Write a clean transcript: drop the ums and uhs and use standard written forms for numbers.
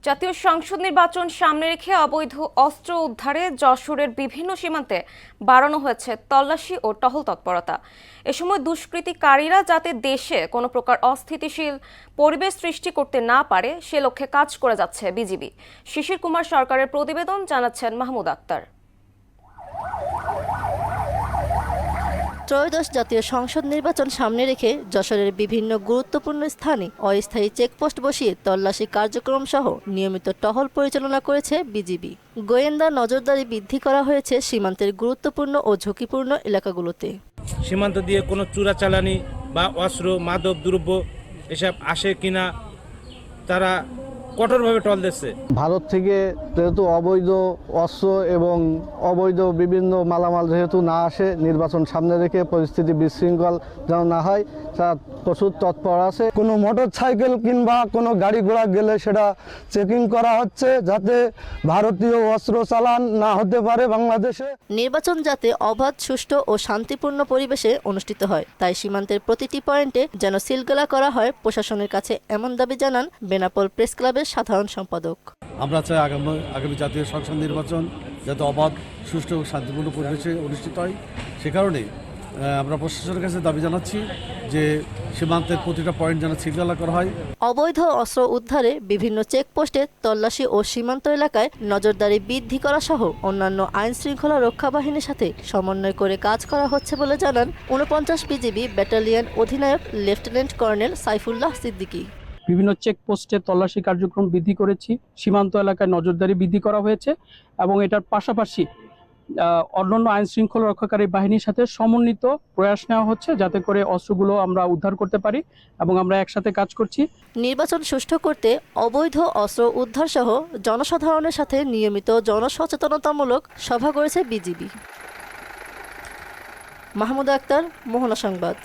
জাতীয় সংসদ নির্বাচন সামনে রেখে অবৈধ অস্ত্র উদ্ধারে যশোরের বিভিন্ন সীমান্তে বাড়ানো হয়েছে তল্লাশি ও টহল তৎপরতা। এ সময় দুষ্কৃতিকারীরা যাতে দেশে কোনো প্রকার অস্থিতিশীল পরিবেশ সৃষ্টি করতে না পারে সে লক্ষ্যে কাজ করে যাচ্ছে বিজিবি। শিশির কুমার সরকারের প্রতিবেদন, জানাচ্ছেন মাহমুদ আক্তার। ত্রয়োদশ জাতীয় সংসদ নির্বাচন সামনে রেখে যশোরের বিভিন্ন গুরুত্বপূর্ণ স্থানে অস্থায়ী চেকপোস্ট বসিয়ে তল্লাশি কার্যক্রম সহ নিয়মিত টহল পরিচালনা করেছে বিজিবি। গোয়েন্দা নজরদারি বৃদ্ধি করা হয়েছে সীমান্তের গুরুত্বপূর্ণ ও ঝুঁকিপূর্ণ এলাকাগুলোতে। সীমান্ত দিয়ে কোনো চোরাচালানি বা অস্ত্র মাদক দ্রব্য এসব আসে কিনা তারা কঠোরভাবে টহল দিচ্ছে। ভারত থেকে যেহেতু অবৈধ অস্ত্র এবং অবৈধ বিভিন্ন মালামাল যেহেতু না আসে, নির্বাচন সামনে রেখে পরিস্থিতি বিশৃঙ্খল যেন না হয় তা প্রচুর তৎপর আছে। কোনো মোটর সাইকেল কিংবা কোনো গাড়ি ঘোড়া গেলে সেটা চেকিং করা হচ্ছে যাতে ভারতীয় অস্ত্র চালান না হতে পারে বাংলাদেশে। নির্বাচন যাতে অবাধ, সুষ্ঠু ও শান্তিপূর্ণ পরিবেশে অনুষ্ঠিত হয় তাই সীমান্তের প্রতিটি পয়েন্টে যেন সিলগালা করা হয় প্রশাসনের কাছে, এমন দাবি জানান বেনাপোল প্রেস ক্লাবের সাধারণ সম্পাদক। আমরা চাই আগামী জাতীয় সংসদ নির্বাচন যাতে অবাধ, সুষ্ঠু ও শান্তিপূর্ণ পরিবেশে অনুষ্ঠিত হয়। সে কারণে আমরা প্রশাসনের কাছে দাবি জানাচ্ছি যে সীমান্তের প্রতিটা পয়েন্ট যেন সিলগালা করা হয়। অবৈধ অস্ত্র উদ্ধারে বিভিন্ন চেকপোস্টে তল্লাশি ও সীমান্ত এলাকায় নজরদারি বৃদ্ধি করা সহ অন্যান্য আইন শৃঙ্খলা রক্ষা বাহিনীর সাথে সমন্বয় করে কাজ করা হচ্ছে বলে জানান ৪৯ বিজিবি ব্যাটালিয়ন অধিনায়ক লেফটেন্যান্ট কর্নেল সাইফুল্লাহ সিদ্দিকী। বিভিন্ন চেকপোস্টে তল্লাশি কার্যক্রম বৃদ্ধি করেছি, সীমান্ত এলাকায় নজরদারি বৃদ্ধি করা হয়েছে এবং এটার পাশাপাশি অন্যান্য আইন শৃঙ্খলা রক্ষাকারী বাহিনীর সাথে সমন্বিত প্রয়াস নেওয়া হচ্ছে যাতে করে অস্ত্রগুলো আমরা উদ্ধার করতে পারি এবং আমরা একসাথে কাজ করছি। নির্বাচন সুষ্ঠু করতে অবৈধ অস্ত্র উদ্ধার সহ জনসাধারণের সাথে নিয়মিত জনসচেতনতামূলক সভা করেছে বিজিবি। মাহমুদ আক্তার, মোহনা সংবাদ।